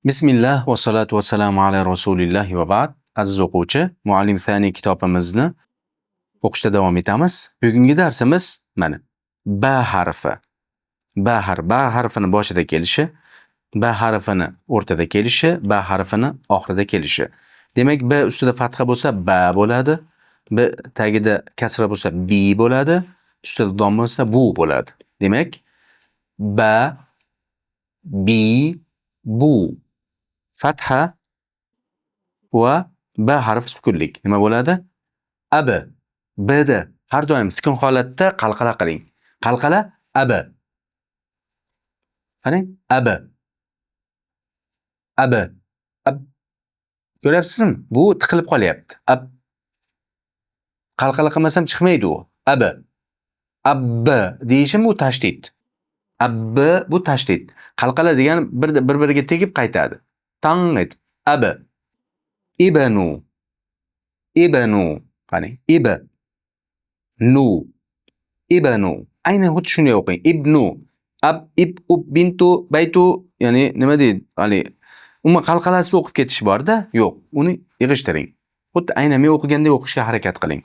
Bismillah va salatu va salamu ala rasulillah va ba'd. Aziz o'quvchi, Muallim Thani kitobimizni o'qishda davom etamiz. Bugungi darsimiz mana ba harfi. Ba harfini boshida kelishi, ba harfini o'rtada kelishi, ba harfini oxirida kelishi. Demak, b ustida fatha bo'lsa ba bo'ladi, b tagida kasra bo'lsa bi bo'ladi, ustida dom bo'lsa bu bo'ladi. Demak, ba, bi, bu. Fatha va ba harfi sukunlik. Nima bo'ladi? Ab. B'da har doim sukun holatda qalqala qiling. Qalqala ab. Qarang, ab. Ab. Ab. Ko'ryapsizmi? Bu tiqilib qolyapti. Ab. Qalqala qilmasam chiqmaydi u. Ab. Ab deyishim bu tashdid. Ab bu tashdid. Qalqala degani bir-biriga tegib qaytadi. Tang et. Ab. Ibnu. Ibnu. Qarang, ib. Nu. Ibnu. Aynan xuddi shunday o'qing. Ibnu. Ab, ib, ub, bintu, baytu, ya'ni nima deydi? Hali umuman qalqalasiz o'qib ketish bor-da? Yo'q, uni yig'ishtiring. Xuddi aynan men o'qigandek o'qishga harakat qiling.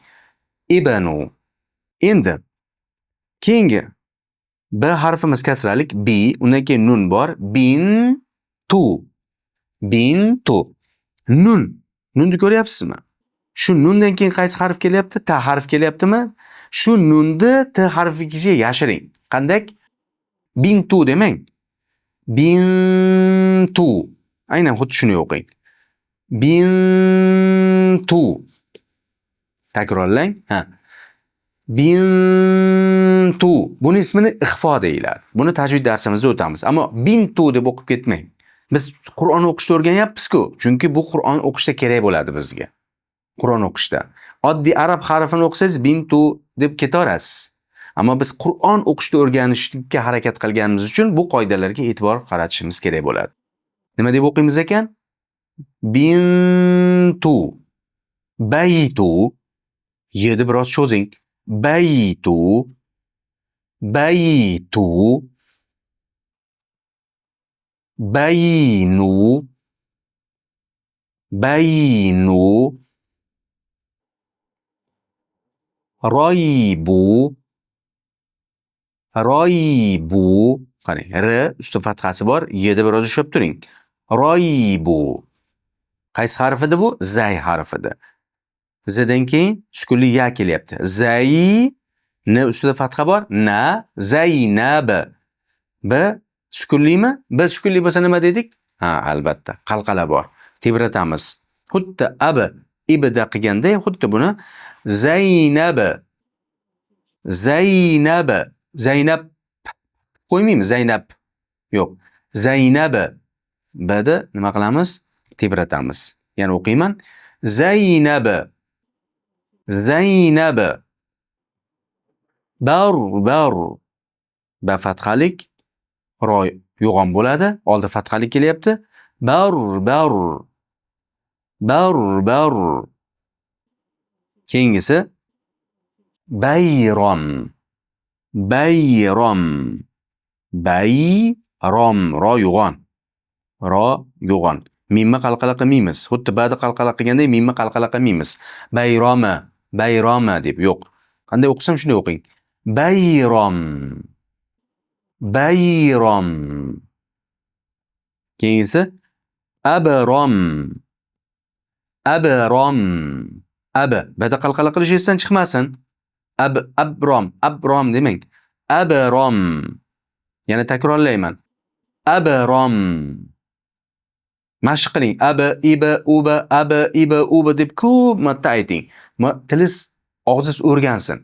Ibnu. Endi keyingi b harfimiz kasralik bi, undan keyin nun bor. Bin tu. Bin tu. Nun. Nunni ko'ryapsizmi? Shu nundan keyin qaysi harf kelyapti? Ta harf kelyaptimi? Shu nunni t harfiga yashiring. Qanday? Bintu demang. Bintu. Aynan xuddi shuni o'qing. Bintu. Takrorlang. Ha. Bintu. Buni ismini ixfo deyiladi. Buni tajvid darsimizda o'tamiz. Ammo bintu deb o'qib ketmang. Biz Qur'on o'qishni o'rganyapmiz-ku. Chunki bu Qur'on o'qishda kerak bo'ladi bizga. Qur'on o'qishda. Oddiy arab harfini o'qisangiz bintu deb ketaverasiz. Ammo biz Qur'on o'qishni o'rganishga harakat qilganimiz uchun bu qoidalarga e'tibor qaratishimiz kerak bo'ladi. Nima deb o'qiymiz ekan? Bintu. Baytu. Yedi biroz cho'zing. Baytu. Baytu. Baynu. Baynu. Roybu. Roybu. Qarang, r usti fathasi bor, yedi biroz ushlab turing. Roybu. Qaysi harf edi bu? Zay harfidir. Zdan keyin sukunli ya kelyapti. Zay, n ustida fatha bor, na, Zaynab. B sukunlimi? B sukunli bo'lsa nima dedik? Ha, albatta, qalqala bor. Tebratamiz. Xuddi ab, ibda qilganda, xuddi buni Zaynab. Zaynab. Zaynab qo'ymaymiz, Zaynab. Yo'q. Zaynab. B'da nima qilamiz? Tebratamiz. Ya'ni o'qiyman. Zaynab. Zaynab. Bar. Ba fathalik, ro yo'g'on bo'ladi. Oldi fathalik kelyapti. Bar. Keyingisi bayrom. Bayrom. Ro yo'g'on. Mimni qalqala qilmaymiz. Xuddi ba'da qalqala qilgandek mimni qalqala qilmaymiz. Bayroma deb yo'q. Qanday o'qisam shunday o'qing. Bayrom. Keyingisi abrom. Ba'da qalqala qilish esdan chiqmasin. Abrom demang. Abrom. Yana takrorlayman. Abrom. Mashq qiling. Iba deb ko'p marta ayting. Tilingiz, og'zingiz o'rgansin.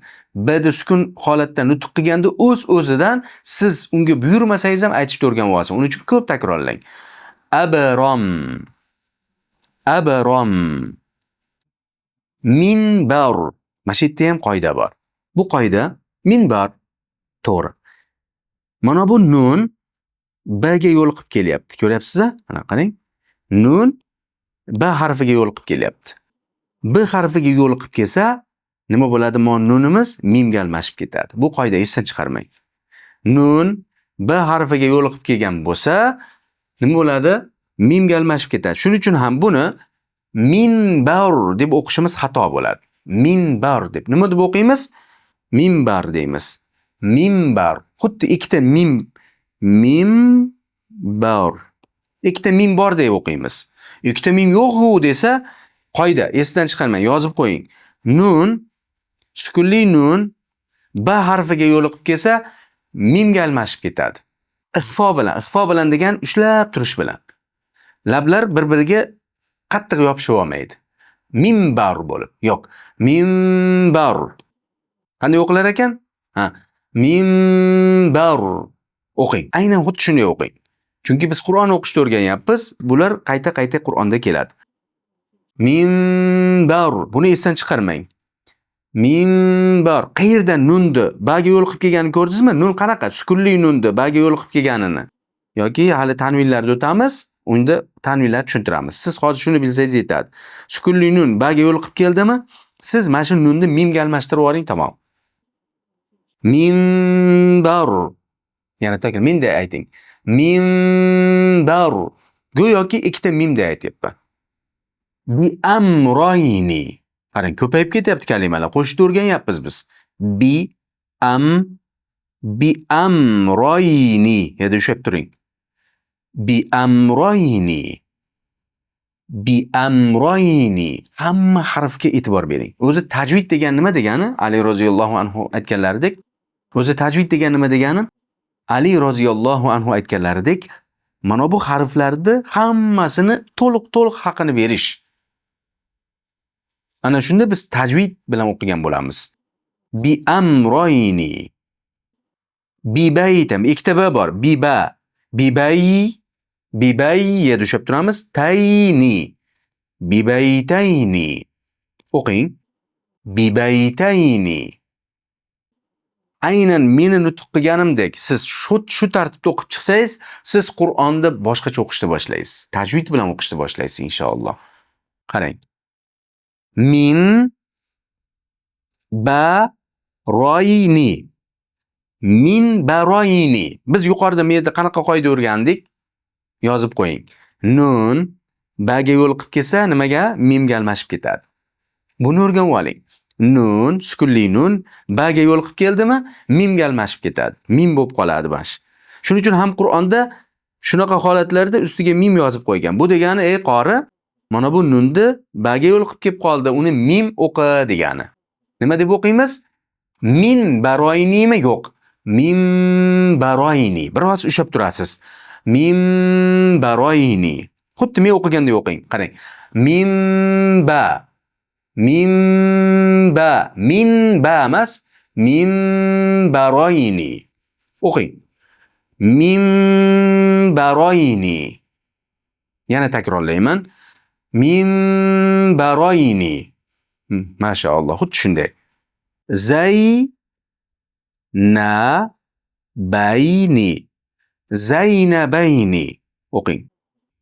B'da sukun holatda nutq qilganda o'z-o'zidan siz unga buyurmasangiz ham aytishni o'rganib olasiz. Uning uchun ko'p takrorlang. Abrom. Minbar. Mana shu yerda ham qoida bor. Bu qoida minbar. To'g'ri. Mana bu nun b'ga yo'liqib kelyapti. Ko'ryapsiz-a? Mana qarang. Nun b harfiga yo'liqib kelyapti. B harfiga yo'liqib kelsa, nima bo'ladi? Nunimiz mimga almashib ketadi. Bu qoida esdan chiqarmang. Nun b harfiga yo'liqib kelgan bo'lsa, nima bo'ladi? Mimga almashib ketadi. Shuning uchun ham buni minbar deb o'qishimiz xato bo'ladi. Minbar deb. Nima deb o'qiymiz? Minbar deymiz. Minbar. Xuddi ikkita mim. Minbar. Ikkita mim bor deb o'qiymiz. Ikkita mim yo'q-ku desa, qoida, esdan chiqarmang, yozib qo'ying. Nun, sukunli nun ba harfiga yo'liqib kelsa, mimga almashib ketadi. Ixfo bilan degan ushlab turish bilan. Lablar bir-biriga qattiq yopishib olmaydi. Minbar bo'lib. Yo'q. Minbar. Qanday o'qilar ekan? Minbar. O'qing. Aynan xuddi shunday o'qing. Chunki biz Qur'on o'qishni o'rganyapmiz. Bular qayta-qayta Qur'onda keladi. Minbar. Buni esdan chiqarmang. Minbar. Qayerda nunni baga yo'liqib kelganini ko'rdingizmi? Nun qanaqa? Sukunli nunni baga yo'liqib kelganini. Yoki hali tanvinlarda o'tamiz, unda tanvinlarni tushuntiramiz. Siz hozir shuni bilsangiz yetadi. Sukunli nun baga yo'liqib keldimi? Siz mana shu nunni mimga almashtirib oling, tamom. Minbar. Yana takrar minda ayting. Minbar. Go'yoki ikkita mimda aytyapman. Bi amroyni. Qarang, ko'payib ketyapti kalimalar. Qo'shishni o'rganyapmiz biz. Bi amroyni. Yana ushlab turing. Bi amroyni. Bi amroyni. Hamma harfga e'tibor bering. O'zi tajvid degan nima degani? Ali roziyallohu anhu aytganlaridek. O'zi tajvid degan nima degani? Ali roziyallohu anhu aytganlaridek, mana bu harflarni hammasini to'liq haqini berish. Ana shunda biz tajvid bilan o'qigan bo'lamiz. Bi amroyni. Bi baytam. Ikkita ba bor. Bi ba. Bi bayya dushab turamiz. Tayni. Bi baytayni. O'qing. Bi baytayni. Aynan meni nutq qilganimdek siz shu tartibda o'qib chiqsangiz, siz Qur'onni boshqacha o'qishni boshlaysiz. Tajvid bilan o'qishni boshlaysiz inshaalloh. Qarang. Min baroyni. Min baroyni. Biz yuqorida bu yerda qanaqa qoida o'rgandik? Yozib qo'ying. Nun baga yo'liqib kelsa, nimaga? Mimga almashib ketadi. Buni o'rganib oling. Nun, sukunli nun baga yo'liqib keldimi, mimga almashib ketadi. Mim bo'lib qoladi bash. Shuning uchun ham Qur'onda shunaqa holatlarda ustiga mim yozib qo'ygan. Bu degani, ey qori, mana bu nunni baga yo'liqib kelib qoldi, uni mim o'qi degani. Nima deb o'qiymiz? Min baroynimi? Yo'q. Mim baroyni. Biroz ushab turasiz. Mim baroyni. Xuddi men o'qigandek o'qing. Qarang. Mim ba. Min ba emas, min baroyni. O'qing. Min baroyni. Yana takrorlayman. Min baroyni. Mashaalloh, xuddi shunday. Zaynabayni. Zaynabayni. O'qing.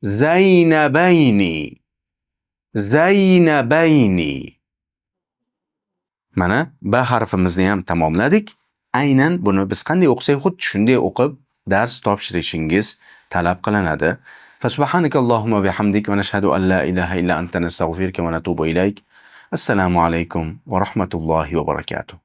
Zaynabayni. Zaynabayni. Mana ba harfimizni ham tamomladik. Aynan buni biz qanday o'qisak, xuddi shunday o'qib dars topshirishingiz talab qilinadi. Fasubhanakallohumma bihamdik va nashhadu an la ilaha illa anta nastag'firuka va natubu ilayk. Assalomu alaykum va rahmatullohi va barakatuh.